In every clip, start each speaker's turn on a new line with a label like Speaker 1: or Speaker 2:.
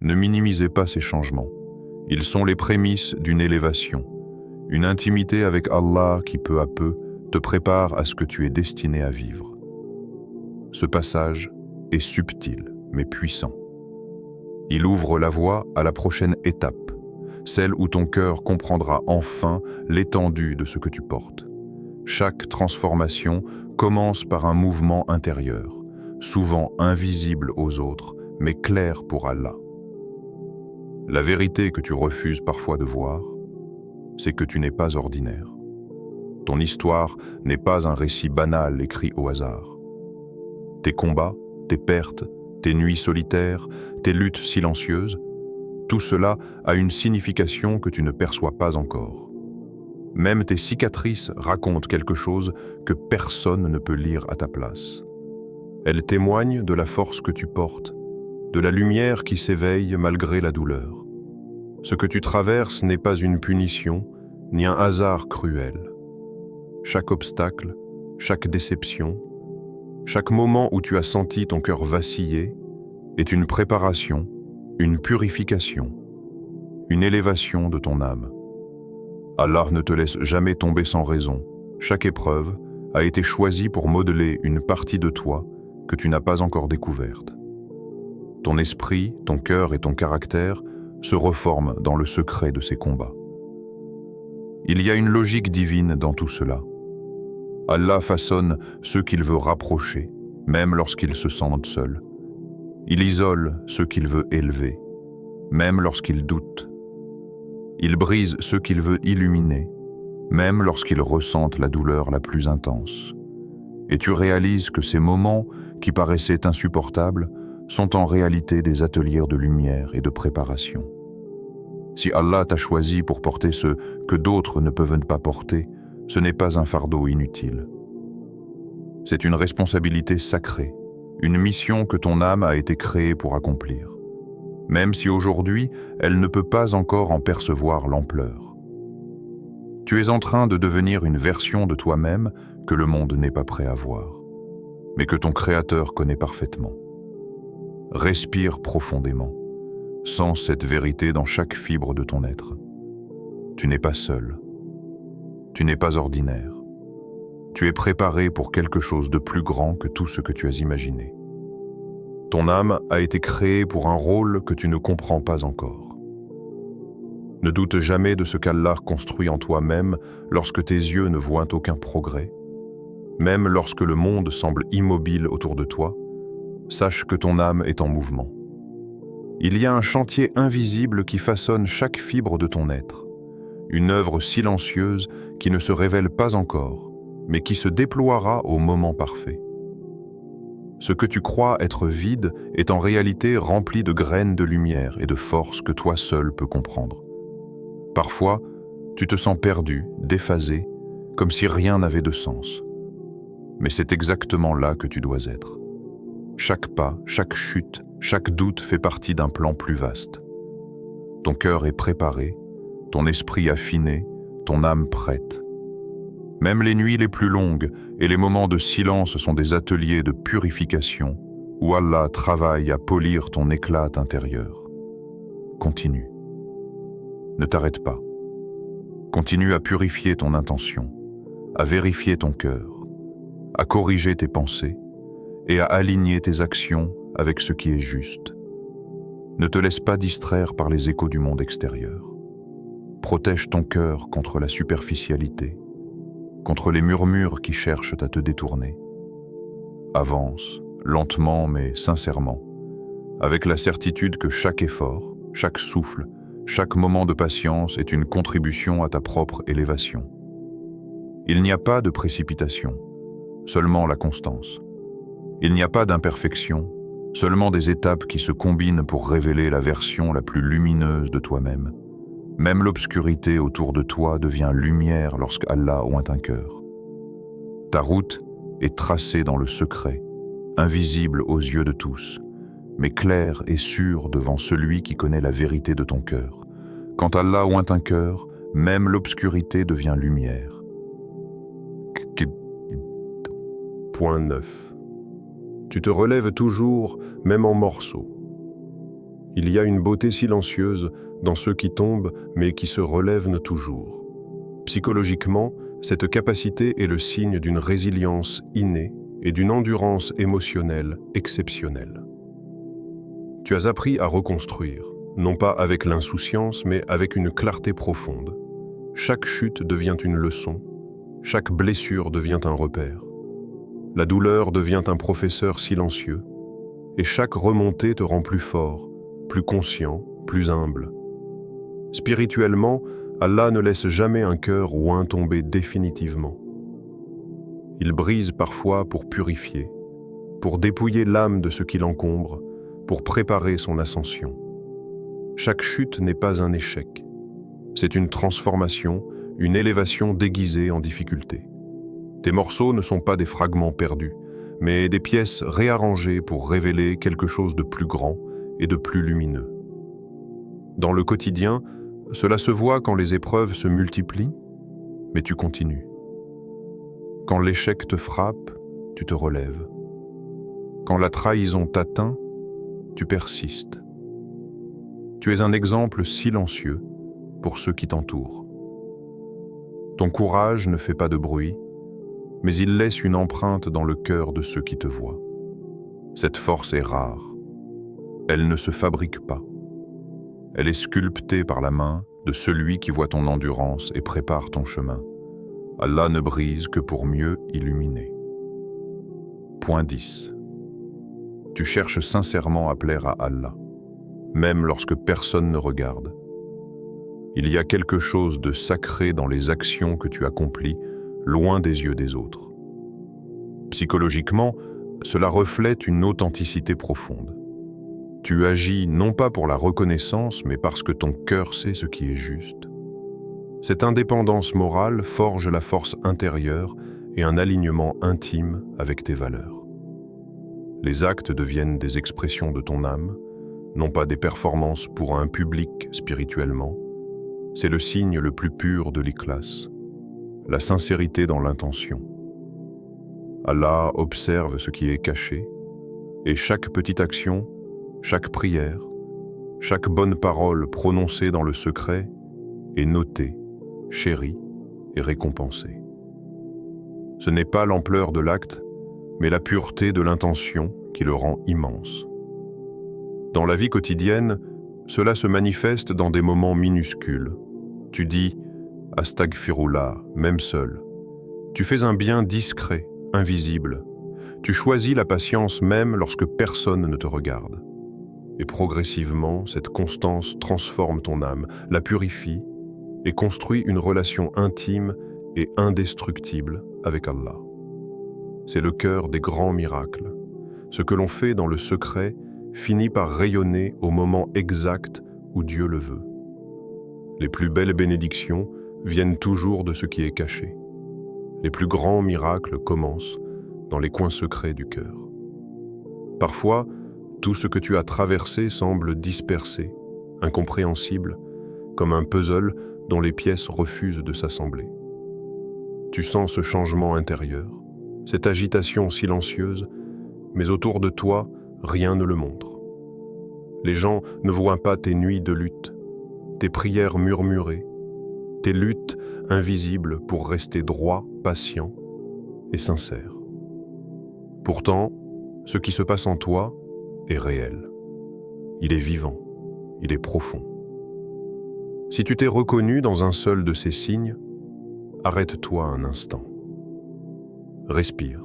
Speaker 1: Ne minimisez pas ces changements. Ils sont les prémices d'une élévation, une intimité avec Allah qui peu à peu te prépare à ce que tu es destiné à vivre. Ce passage est subtil mais puissant. Il ouvre la voie à la prochaine étape, celle où ton cœur comprendra enfin l'étendue de ce que tu portes. Chaque transformation commence par un mouvement intérieur, souvent invisible aux autres, mais clair pour Allah. La vérité que tu refuses parfois de voir, c'est que tu n'es pas ordinaire. Ton histoire n'est pas un récit banal écrit au hasard. Tes combats, tes pertes, tes nuits solitaires, tes luttes silencieuses, tout cela a une signification que tu ne perçois pas encore. Même tes cicatrices racontent quelque chose que personne ne peut lire à ta place. Elles témoignent de la force que tu portes, de la lumière qui s'éveille malgré la douleur. Ce que tu traverses n'est pas une punition, ni un hasard cruel. Chaque obstacle, chaque déception, chaque moment où tu as senti ton cœur vaciller est une préparation, une purification, une élévation de ton âme. Allah ne te laisse jamais tomber sans raison. Chaque épreuve a été choisie pour modeler une partie de toi que tu n'as pas encore découverte. Ton esprit, ton cœur et ton caractère se reforment dans le secret de ces combats. Il y a une logique divine dans tout cela. Allah façonne ceux qu'il veut rapprocher, même lorsqu'ils se sentent seuls. Il isole ceux qu'il veut élever, même lorsqu'ils doutent. Il brise ceux qu'il veut illuminer, même lorsqu'ils ressentent la douleur la plus intense. Et tu réalises que ces moments qui paraissaient insupportables sont en réalité des ateliers de lumière et de préparation. Si Allah t'a choisi pour porter ce que d'autres ne peuvent pas porter, ce n'est pas un fardeau inutile. C'est une responsabilité sacrée, une mission que ton âme a été créée pour accomplir, même si aujourd'hui elle ne peut pas encore en percevoir l'ampleur. Tu es en train de devenir une version de toi-même que le monde n'est pas prêt à voir, mais que ton Créateur connaît parfaitement. Respire profondément, sens cette vérité dans chaque fibre de ton être. Tu n'es pas seul, tu n'es pas ordinaire. Tu es préparé pour quelque chose de plus grand que tout ce que tu as imaginé. Ton âme a été créée pour un rôle que tu ne comprends pas encore. Ne doute jamais de ce qu'Allah construit en toi-même lorsque tes yeux ne voient aucun progrès. Même lorsque le monde semble immobile autour de toi, sache que ton âme est en mouvement. Il y a un chantier invisible qui façonne chaque fibre de ton être, une œuvre silencieuse qui ne se révèle pas encore, mais qui se déploiera au moment parfait. Ce que tu crois être vide est en réalité rempli de graines de lumière et de force que toi seul peux comprendre. Parfois, tu te sens perdu, déphasé, comme si rien n'avait de sens. Mais c'est exactement là que tu dois être. Chaque pas, chaque chute, chaque doute fait partie d'un plan plus vaste. Ton cœur est préparé, ton esprit affiné, ton âme prête. Même les nuits les plus longues et les moments de silence sont des ateliers de purification où Allah travaille à polir ton éclat intérieur. Continue. Ne t'arrête pas. Continue à purifier ton intention, à vérifier ton cœur, à corriger tes pensées et à aligner tes actions avec ce qui est juste. Ne te laisse pas distraire par les échos du monde extérieur. Protège ton cœur contre la superficialité, contre les murmures qui cherchent à te détourner. Avance, lentement mais sincèrement, avec la certitude que chaque effort, chaque souffle, chaque moment de patience est une contribution à ta propre élévation. Il n'y a pas de précipitation, seulement la constance. Il n'y a pas d'imperfection, seulement des étapes qui se combinent pour révéler la version la plus lumineuse de toi-même. Même l'obscurité autour de toi devient lumière lorsqu'Allah oint un cœur. Ta route est tracée dans le secret, invisible aux yeux de tous, mais claire et sûre devant celui qui connaît la vérité de ton cœur. Quand Allah oint un cœur, même l'obscurité devient lumière.
Speaker 2: Point 9. Tu te relèves toujours, même en morceaux. Il y a une beauté silencieuse dans ceux qui tombent mais qui se relèvent toujours. Psychologiquement, cette capacité est le signe d'une résilience innée et d'une endurance émotionnelle exceptionnelle. Tu as appris à reconstruire, non pas avec l'insouciance, mais avec une clarté profonde. Chaque chute devient une leçon, chaque blessure devient un repère. La douleur devient un professeur silencieux, et chaque remontée te rend plus fort, plus conscient, plus humble. Spirituellement, Allah ne laisse jamais un cœur ouin tomber définitivement. Il brise parfois pour purifier, pour dépouiller l'âme de ce qui l'encombre, pour préparer son ascension. Chaque chute n'est pas un échec. C'est une transformation, une élévation déguisée en difficulté. Tes morceaux ne sont pas des fragments perdus, mais des pièces réarrangées pour révéler quelque chose de plus grand et de plus lumineux. Dans le quotidien, cela se voit quand les épreuves se multiplient, mais tu continues. Quand l'échec te frappe, tu te relèves. Quand la trahison t'atteint, tu persistes. Tu es un exemple silencieux pour ceux qui t'entourent. Ton courage ne fait pas de bruit, mais il laisse une empreinte dans le cœur de ceux qui te voient. Cette force est rare. Elle ne se fabrique pas. Elle est sculptée par la main de celui qui voit ton endurance et prépare ton chemin. Allah ne brise que pour mieux illuminer. Point 10. Tu cherches sincèrement à plaire à Allah, même lorsque personne ne regarde. Il y a quelque chose de sacré dans les actions que tu accomplis, loin des yeux des autres. Psychologiquement, cela reflète une authenticité profonde. Tu agis non pas pour la reconnaissance, mais parce que ton cœur sait ce qui est juste. Cette indépendance morale forge la force intérieure et un alignement intime avec tes valeurs. Les actes deviennent des expressions de ton âme, non pas des performances pour un public spirituellement. C'est le signe le plus pur de l'ikhlas, la sincérité dans l'intention. Allah observe ce qui est caché, et chaque petite action, chaque prière, chaque bonne parole prononcée dans le secret est notée, chérie et récompensée. Ce n'est pas l'ampleur de l'acte, mais la pureté de l'intention qui le rend immense. Dans la vie quotidienne, cela se manifeste dans des moments minuscules. Tu dis « Astaghfirullah » même seul. Tu fais un bien discret, invisible. Tu choisis la patience même lorsque personne ne te regarde. Et progressivement, cette constance transforme ton âme, la purifie et construit une relation intime et indestructible avec Allah. C'est le cœur des grands miracles. Ce que l'on fait dans le secret finit par rayonner au moment exact où Dieu le veut. Les plus belles bénédictions viennent toujours de ce qui est caché. Les plus grands miracles commencent dans les coins secrets du cœur. Parfois, tout ce que tu as traversé semble dispersé, incompréhensible, comme un puzzle dont les pièces refusent de s'assembler. Tu sens ce changement intérieur, cette agitation silencieuse, mais autour de toi, rien ne le montre. Les gens ne voient pas tes nuits de lutte, tes prières murmurées, tes luttes invisibles pour rester droit, patient et sincère. Pourtant, ce qui se passe en toi est réel. Il est vivant, il est profond. Si tu t'es reconnu dans un seul de ces signes, arrête-toi un instant. Respire.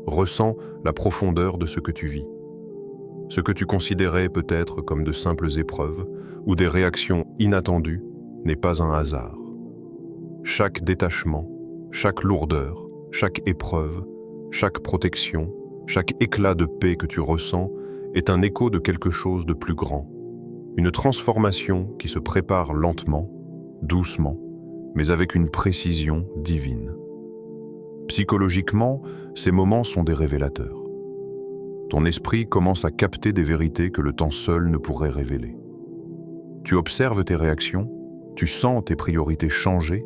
Speaker 2: Ressens la profondeur de ce que tu vis. Ce que tu considérais peut-être comme de simples épreuves ou des réactions inattendues n'est pas un hasard. Chaque détachement, chaque lourdeur, chaque épreuve, chaque protection, chaque éclat de paix que tu ressens est un écho de quelque chose de plus grand. Une transformation qui se prépare lentement, doucement, mais avec une précision divine. Psychologiquement, ces moments sont des révélateurs. Ton esprit commence à capter des vérités que le temps seul ne pourrait révéler. Tu observes tes réactions, tu sens tes priorités changer,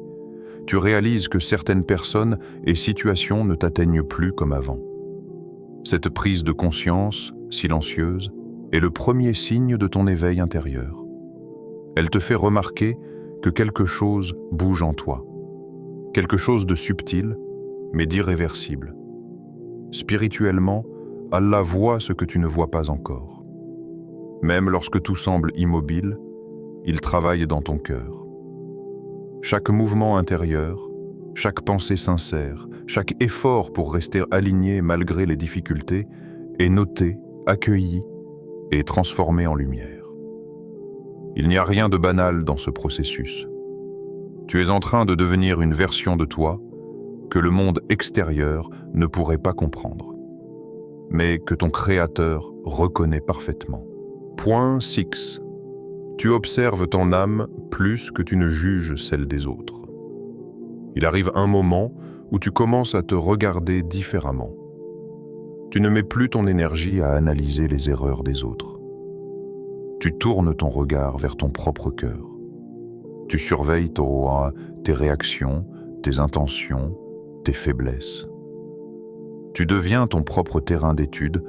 Speaker 2: tu réalises que certaines personnes et situations ne t'atteignent plus comme avant. Cette prise de conscience, silencieuse,
Speaker 1: est le premier signe de ton éveil intérieur. Elle te fait remarquer que quelque chose bouge en toi, quelque chose de subtil, mais d'irréversible. Spirituellement, Allah voit ce que tu ne vois pas encore. Même lorsque tout semble immobile, il travaille dans ton cœur. Chaque mouvement intérieur, chaque pensée sincère, chaque effort pour rester aligné malgré les difficultés est noté, accueilli et transformé en lumière. Il n'y a rien de banal dans ce processus. Tu es en train de devenir une version de toi que le monde extérieur ne pourrait pas comprendre, mais que ton Créateur reconnaît parfaitement. Point 6. Tu observes ton âme plus que tu ne juges celle des autres. Il arrive un moment où tu commences à te regarder différemment. Tu ne mets plus ton énergie à analyser les erreurs des autres. Tu tournes ton regard vers ton propre cœur. Tu surveilles tes réactions, tes intentions, tes faiblesses. Tu deviens ton propre terrain d'étude,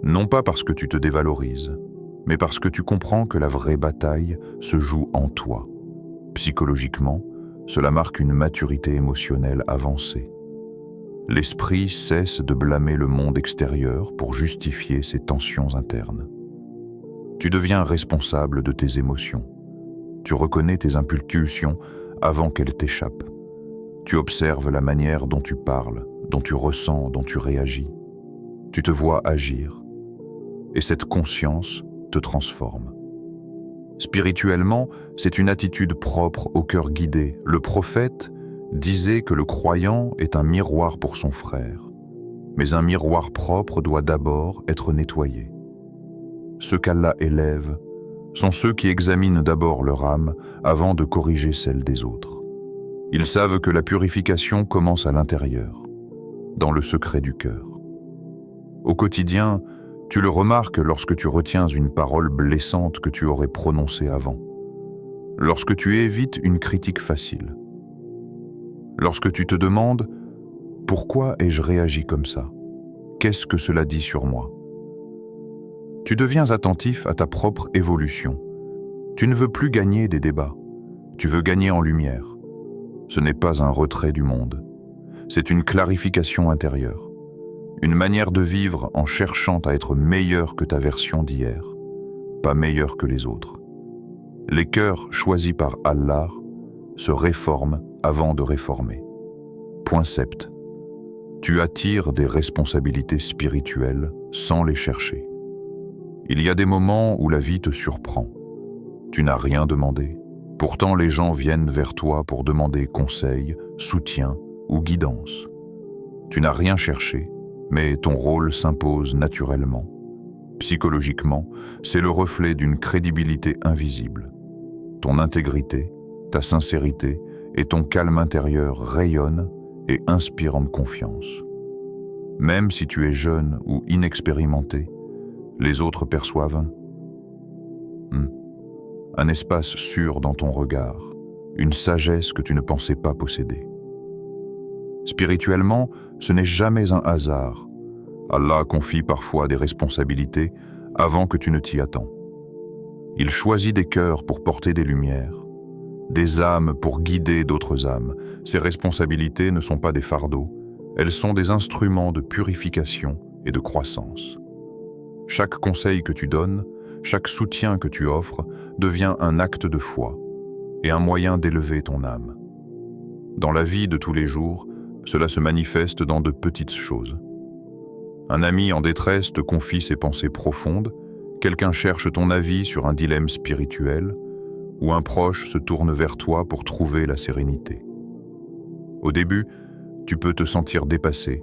Speaker 1: non pas parce que tu te dévalorises, mais parce que tu comprends que la vraie bataille se joue en toi. Psychologiquement, cela marque une maturité émotionnelle avancée. L'esprit cesse de blâmer le monde extérieur pour justifier ses tensions internes. Tu deviens responsable de tes émotions. Tu reconnais tes impulsions avant qu'elles t'échappent. Tu observes la manière dont tu parles, dont tu ressens, dont tu réagis. Tu te vois agir. Et cette conscience te transforme. Spirituellement, c'est une attitude propre au cœur guidé. Le prophète disait que le croyant est un miroir pour son frère. Mais un miroir propre doit d'abord être nettoyé. Ceux qu'Allah élève sont ceux qui examinent d'abord leur âme avant de corriger celle des autres. Ils savent que la purification commence à l'intérieur, dans le secret du cœur. Au quotidien, tu le remarques lorsque tu retiens une parole blessante que tu aurais prononcée avant, lorsque tu évites une critique facile, lorsque tu te demandes « Pourquoi ai-je réagi comme ça ? Qu'est-ce que cela dit sur moi ?» Tu deviens attentif à ta propre évolution. Tu ne veux plus gagner des débats, tu veux gagner en lumière. Ce n'est pas un retrait du monde, c'est une clarification intérieure. Une manière de vivre en cherchant à être meilleur que ta version d'hier, pas meilleur que les autres. Les cœurs choisis par Allah se réforment avant de réformer. Point 7. Tu attires des responsabilités spirituelles sans les chercher. Il y a des moments où la vie te surprend. Tu n'as rien demandé. Pourtant, les gens viennent vers toi pour demander conseil, soutien ou guidance. Tu n'as rien cherché, mais ton rôle s'impose naturellement. Psychologiquement, c'est le reflet d'une crédibilité invisible. Ton intégrité, ta sincérité et ton calme intérieur rayonnent et inspirent en confiance. Même si tu es jeune ou inexpérimenté, les autres perçoivent un espace sûr dans ton regard, une sagesse que tu ne pensais pas posséder. Spirituellement, ce n'est jamais un hasard. Allah confie parfois des responsabilités avant que tu ne t'y attends. Il choisit des cœurs pour porter des lumières, des âmes pour guider d'autres âmes. Ces responsabilités ne sont pas des fardeaux, elles sont des instruments de purification et de croissance. Chaque conseil que tu donnes, chaque soutien que tu offres devient un acte de foi et un moyen d'élever ton âme. Dans la vie de tous les jours, cela se manifeste dans de petites choses. Un ami en détresse te confie ses pensées profondes, quelqu'un cherche ton avis sur un dilemme spirituel, ou un proche se tourne vers toi pour trouver la sérénité. Au début, tu peux te sentir dépassé,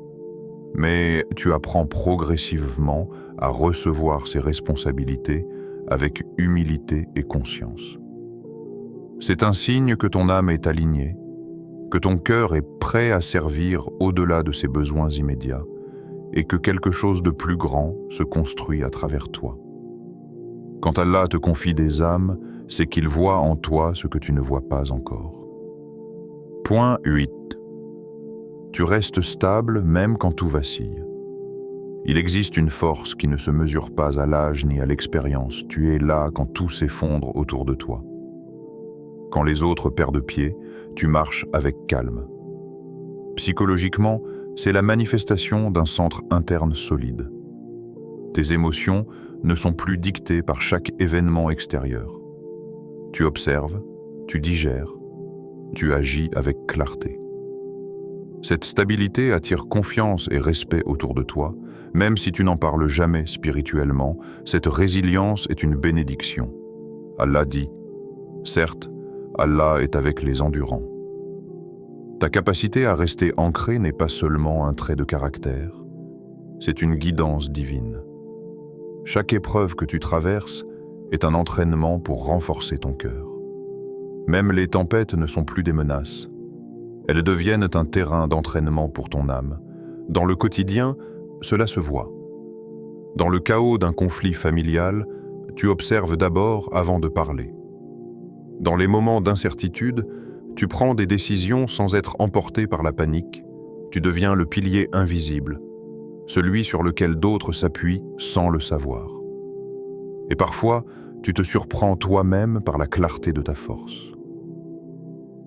Speaker 1: mais tu apprends progressivement à recevoir ces responsabilités avec humilité et conscience. C'est un signe que ton âme est alignée, que ton cœur est prêt à servir au-delà de ses besoins immédiats et que quelque chose de plus grand se construit à travers toi. Quand Allah te confie des âmes, c'est qu'il voit en toi ce que tu ne vois pas encore. Point 8. Tu restes stable même quand tout vacille. Il existe une force qui ne se mesure pas à l'âge ni à l'expérience. Tu es là quand tout s'effondre autour de toi. Quand les autres perdent pied, tu marches avec calme. Psychologiquement, c'est la manifestation d'un centre interne solide. Tes émotions ne sont plus dictées par chaque événement extérieur. Tu observes, tu digères, tu agis avec clarté. Cette stabilité attire confiance et respect autour de toi, même si tu n'en parles jamais spirituellement. Cette résilience est une bénédiction. Allah dit, certes, Allah est avec les endurants. Ta capacité à rester ancré n'est pas seulement un trait de caractère, c'est une guidance divine. Chaque épreuve que tu traverses est un entraînement pour renforcer ton cœur. Même les tempêtes ne sont plus des menaces. Elles deviennent un terrain d'entraînement pour ton âme. Dans le quotidien, cela se voit. Dans le chaos d'un conflit familial, tu observes d'abord avant de parler. Dans les moments d'incertitude, tu prends des décisions sans être emporté par la panique. Tu deviens le pilier invisible, celui sur lequel d'autres s'appuient sans le savoir. Et parfois, tu te surprends toi-même par la clarté de ta force.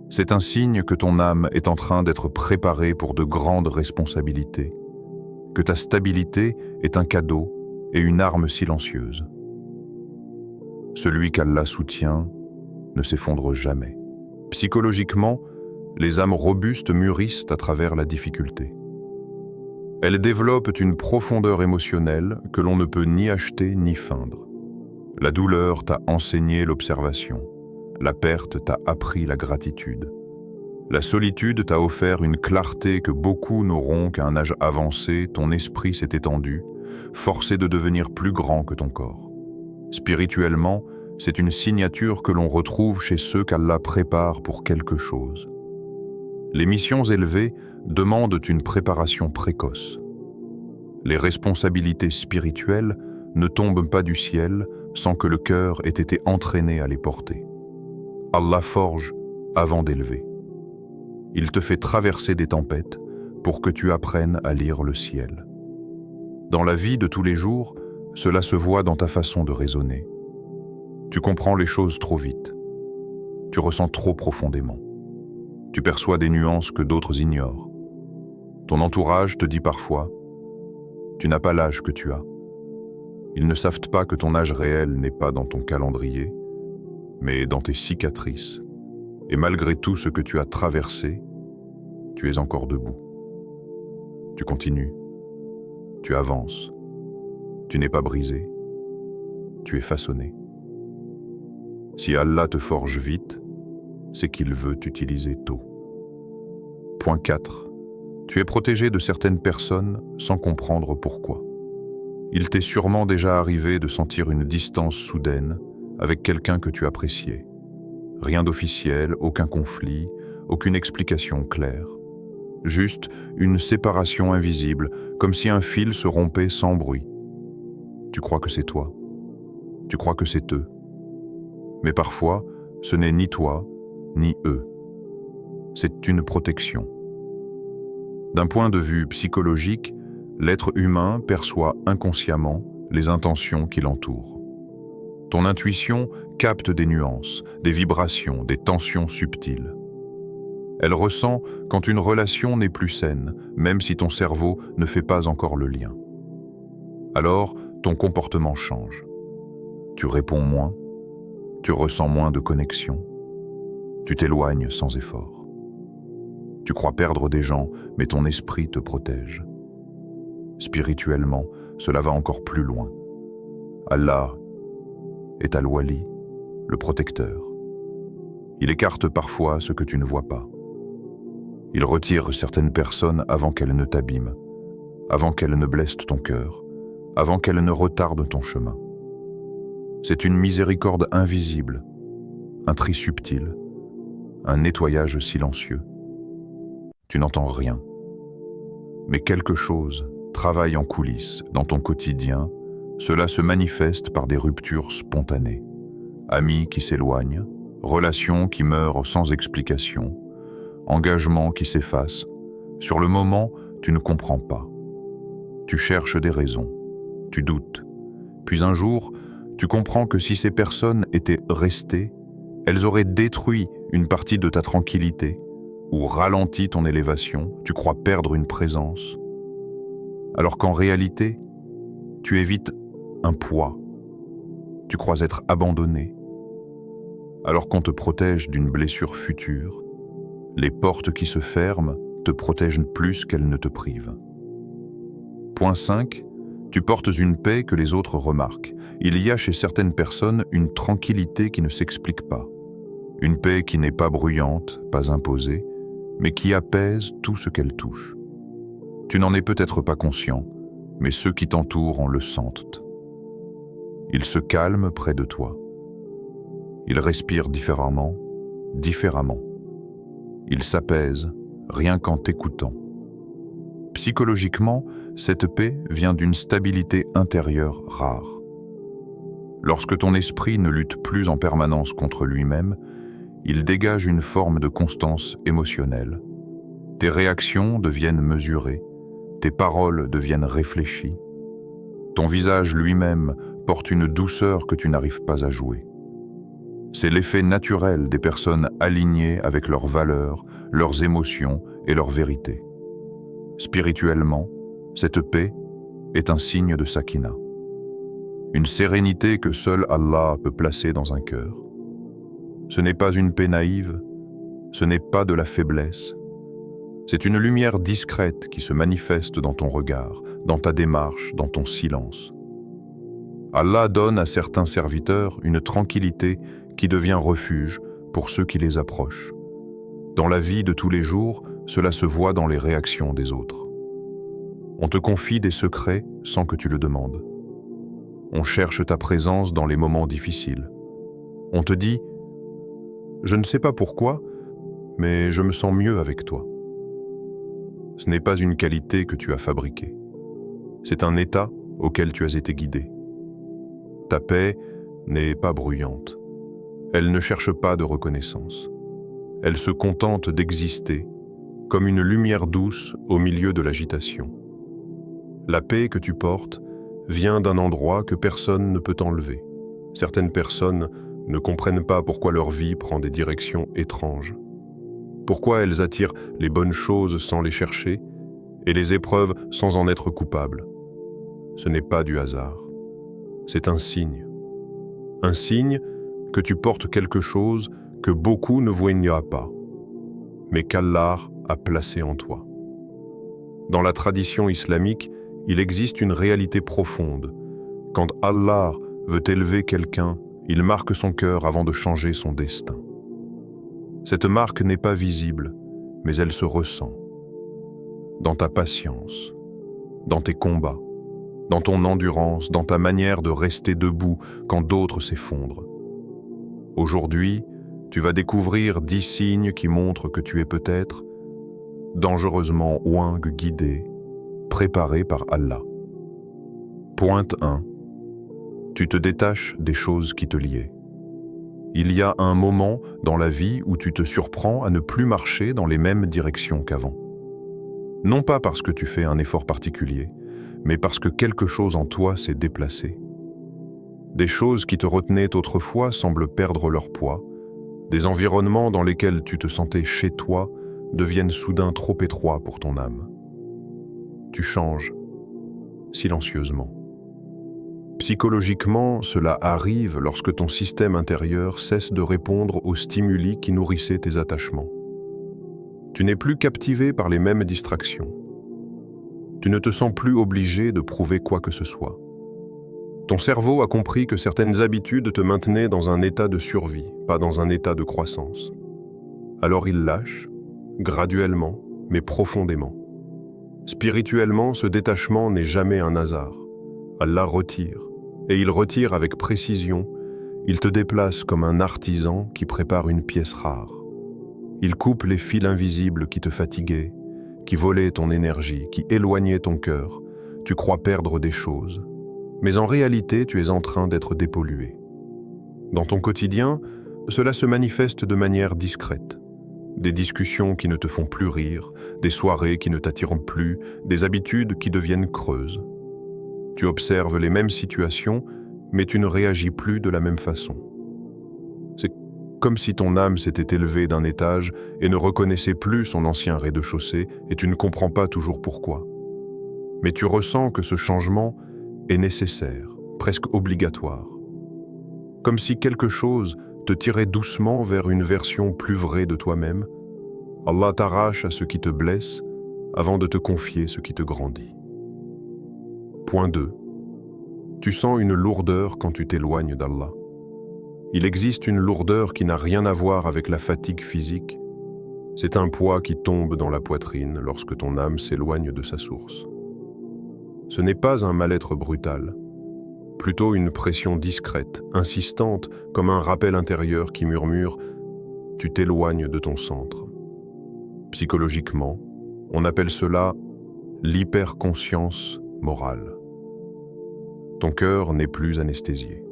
Speaker 1: C'est un signe que ton âme est en train d'être préparée pour de grandes responsabilités, que ta stabilité est un cadeau et une arme silencieuse. Celui qu'Allah soutient ne s'effondre jamais. Psychologiquement, les âmes robustes mûrissent à travers la difficulté. Elles développent une profondeur émotionnelle que l'on ne peut ni acheter ni feindre. La douleur t'a enseigné l'observation. La perte t'a appris la gratitude. La solitude t'a offert une clarté que beaucoup n'auront qu'à un âge avancé. Ton esprit s'est étendu, forcé de devenir plus grand que ton corps. Spirituellement, c'est une signature que l'on retrouve chez ceux qu'Allah prépare pour quelque chose. Les missions élevées demandent une préparation précoce. Les responsabilités spirituelles ne tombent pas du ciel sans que le cœur ait été entraîné à les porter. Allah forge avant d'élever. Il te fait traverser des tempêtes pour que tu apprennes à lire le ciel. Dans la vie de tous les jours, cela se voit dans ta façon de raisonner. Tu comprends les choses trop vite. Tu ressens trop profondément. Tu perçois des nuances que d'autres ignorent. Ton entourage te dit parfois « Tu n'as pas l'âge que tu as ». Ils ne savent pas que ton âge réel n'est pas dans ton calendrier, mais dans tes cicatrices. Et malgré tout ce que tu as traversé, tu es encore debout. Tu continues. Tu avances. Tu n'es pas brisé. Tu es façonné. Si Allah te forge vite, c'est qu'il veut t'utiliser tôt. Point 4. Tu es protégé de certaines personnes sans comprendre pourquoi. Il t'est sûrement déjà arrivé de sentir une distance soudaine avec quelqu'un que tu appréciais. Rien d'officiel, aucun conflit, aucune explication claire. Juste une séparation invisible, comme si un fil se rompait sans bruit. Tu crois que c'est toi. Tu crois que c'est eux. Mais parfois, ce n'est ni toi, ni eux. C'est une protection. D'un point de vue psychologique, l'être humain perçoit inconsciemment les intentions qui l'entourent. Ton intuition capte des nuances, des vibrations, des tensions subtiles. Elle ressent quand une relation n'est plus saine, même si ton cerveau ne fait pas encore le lien. Alors, ton comportement change. Tu réponds moins, tu ressens moins de connexion, tu t'éloignes sans effort. Tu crois perdre des gens, mais ton esprit te protège. Spirituellement, cela va encore plus loin. Allah est Al-Wali, le protecteur. Il écarte parfois ce que tu ne vois pas. Il retire certaines personnes avant qu'elles ne t'abîment, avant qu'elles ne blessent ton cœur, avant qu'elles ne retardent ton chemin. C'est une miséricorde invisible, un tri subtil, un nettoyage silencieux. Tu n'entends rien, mais quelque chose travaille en coulisses dans ton quotidien. Cela se manifeste par des ruptures spontanées, amis qui s'éloignent, relations qui meurent sans explication, engagements qui s'effacent. Sur le moment, tu ne comprends pas. Tu cherches des raisons, tu doutes. Puis un jour, tu comprends que si ces personnes étaient restées, elles auraient détruit une partie de ta tranquillité ou ralenti ton élévation, tu crois perdre une présence. Alors qu'en réalité, tu évites un poids. Tu crois être abandonné. Alors qu'on te protège d'une blessure future, les portes qui se ferment te protègent plus qu'elles ne te privent. Point 5. Tu portes une paix que les autres remarquent. Il y a chez certaines personnes une tranquillité qui ne s'explique pas. Une paix qui n'est pas bruyante, pas imposée, mais qui apaise tout ce qu'elle touche. Tu n'en es peut-être pas conscient, mais ceux qui t'entourent en le sentent. Ils se calment près de toi. Ils respirent différemment. Ils s'apaisent, rien qu'en t'écoutant. Psychologiquement, cette paix vient d'une stabilité intérieure rare. Lorsque ton esprit ne lutte plus en permanence contre lui-même, il dégage une forme de constance émotionnelle. Tes réactions deviennent mesurées, tes paroles deviennent réfléchies. Ton visage lui-même porte une douceur que tu n'arrives pas à jouer. C'est l'effet naturel des personnes alignées avec leurs valeurs, leurs émotions et leur vérité. Spirituellement, cette paix est un signe de sakina. Une sérénité que seul Allah peut placer dans un cœur. Ce n'est pas une paix naïve, ce n'est pas de la faiblesse. C'est une lumière discrète qui se manifeste dans ton regard, dans ta démarche, dans ton silence. Allah donne à certains serviteurs une tranquillité qui devient refuge pour ceux qui les approchent. Dans la vie de tous les jours, cela se voit dans les réactions des autres. On te confie des secrets sans que tu le demandes. On cherche ta présence dans les moments difficiles. On te dit « Je ne sais pas pourquoi, mais je me sens mieux avec toi ». Ce n'est pas une qualité que tu as fabriquée. C'est un état auquel tu as été guidé. Ta paix n'est pas bruyante. Elle ne cherche pas de reconnaissance. Elle se contente d'exister comme une lumière douce au milieu de l'agitation. La paix que tu portes vient d'un endroit que personne ne peut enlever. Certaines personnes ne comprennent pas pourquoi leur vie prend des directions étranges. Pourquoi elles attirent les bonnes choses sans les chercher et les épreuves sans en être coupables. Ce n'est pas du hasard. C'est un signe. Un signe que tu portes quelque chose que beaucoup ne voient pas, mais qu'Allah a placé en toi. Dans la tradition islamique, il existe une réalité profonde. Quand Allah veut élever quelqu'un, il marque son cœur avant de changer son destin. Cette marque n'est pas visible, mais elle se ressent. Dans ta patience, dans tes combats, dans ton endurance, dans ta manière de rester debout quand d'autres s'effondrent. Aujourd'hui, tu vas découvrir 10 signes qui montrent que tu es peut-être dangereusement ouing guidé, préparé par Allah. Pointe 1. Tu te détaches des choses qui te liaient. Il y a un moment dans la vie où tu te surprends à ne plus marcher dans les mêmes directions qu'avant. Non pas parce que tu fais un effort particulier, mais parce que quelque chose en toi s'est déplacé. Des choses qui te retenaient autrefois semblent perdre leur poids. Des environnements dans lesquels tu te sentais chez toi deviennent soudain trop étroits pour ton âme. Tu changes, silencieusement. Psychologiquement, cela arrive lorsque ton système intérieur cesse de répondre aux stimuli qui nourrissaient tes attachements. Tu n'es plus captivé par les mêmes distractions. Tu ne te sens plus obligé de prouver quoi que ce soit. Ton cerveau a compris que certaines habitudes te maintenaient dans un état de survie, pas dans un état de croissance. Alors il lâche, graduellement, mais profondément. Spirituellement, ce détachement n'est jamais un hasard. Allah retire, et il retire avec précision. Il te déplace comme un artisan qui prépare une pièce rare. Il coupe les fils invisibles qui te fatiguaient, qui volaient ton énergie, qui éloignaient ton cœur. Tu crois perdre des choses, mais en réalité, tu es en train d'être dépollué. Dans ton quotidien, cela se manifeste de manière discrète.
Speaker 2: Des discussions qui ne te font plus rire, des soirées qui ne t'attirent plus, des habitudes qui deviennent creuses. Tu observes les mêmes situations, mais tu ne réagis plus de la même façon. C'est comme si ton âme s'était élevée d'un étage et ne reconnaissait plus son ancien rez-de-chaussée et tu ne comprends pas toujours pourquoi. Mais tu ressens que ce changement est nécessaire, presque obligatoire. Comme si quelque chose te tirait doucement vers une version plus vraie de toi-même. Allah t'arrache à ce qui te blesse avant de te confier ce qui te grandit. Point 2. Tu sens une lourdeur quand tu t'éloignes d'Allah. Il existe une lourdeur qui n'a rien à voir avec la fatigue physique. C'est un poids qui tombe dans la poitrine lorsque ton âme s'éloigne de sa source. Ce n'est pas un mal-être brutal, plutôt une pression discrète, insistante, comme un rappel intérieur qui murmure « tu t'éloignes de ton centre ». Psychologiquement, on appelle cela l'hyperconscience morale. Ton cœur n'est plus anesthésié.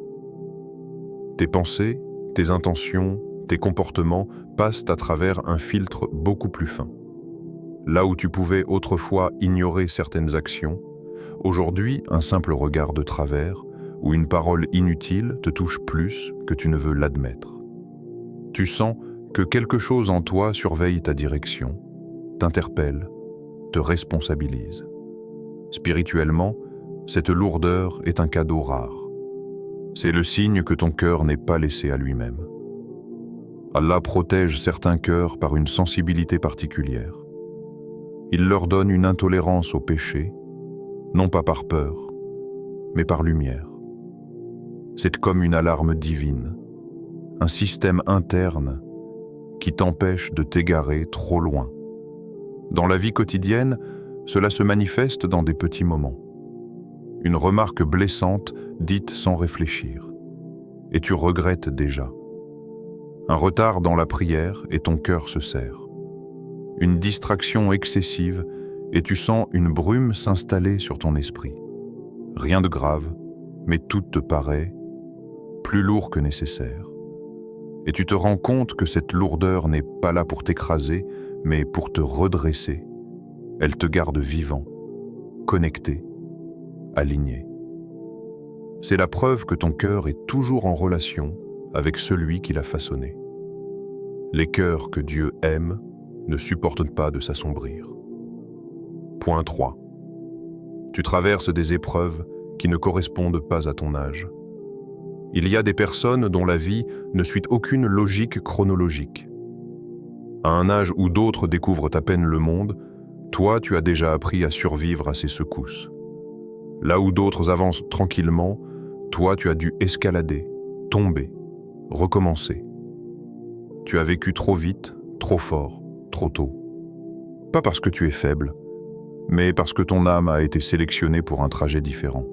Speaker 2: Tes pensées, tes intentions, tes comportements passent à travers un filtre beaucoup plus fin. Là où tu pouvais autrefois ignorer certaines actions, aujourd'hui, un simple regard de travers ou une parole inutile te touche plus que tu ne veux l'admettre. Tu sens que quelque chose en toi surveille ta direction, t'interpelle, te responsabilise. Spirituellement, cette lourdeur est un cadeau rare. C'est le signe que ton cœur n'est pas laissé à lui-même. Allah protège certains cœurs par une sensibilité particulière. Il leur donne une intolérance au péché, non pas par peur, mais par lumière. C'est comme une alarme divine, un système interne qui t'empêche de t'égarer trop loin. Dans la vie quotidienne, cela se manifeste dans des petits moments. Une remarque blessante dite sans réfléchir, et tu regrettes déjà. Un retard dans la prière et ton cœur se serre. Une distraction excessive et tu sens une brume s'installer sur ton esprit. Rien de grave, mais tout te paraît plus lourd que nécessaire. Et tu te rends compte que cette lourdeur n'est pas là pour t'écraser, mais pour te redresser. Elle te garde vivant, connecté, aligné. C'est la preuve que ton cœur est toujours en relation avec celui qui l'a façonné. Les cœurs que Dieu aime ne supportent pas de s'assombrir. Point 3. Tu traverses des épreuves qui ne correspondent pas à ton âge. Il y a des personnes dont la vie ne suit aucune logique chronologique. À un âge où d'autres découvrent à peine le monde, toi, tu as déjà appris à survivre à ces secousses. Là où d'autres avancent tranquillement, toi, tu as dû escalader, tomber, recommencer. Tu as vécu trop vite, trop fort, trop tôt. Pas parce que tu es faible, mais parce que ton âme a été sélectionnée pour un trajet différent.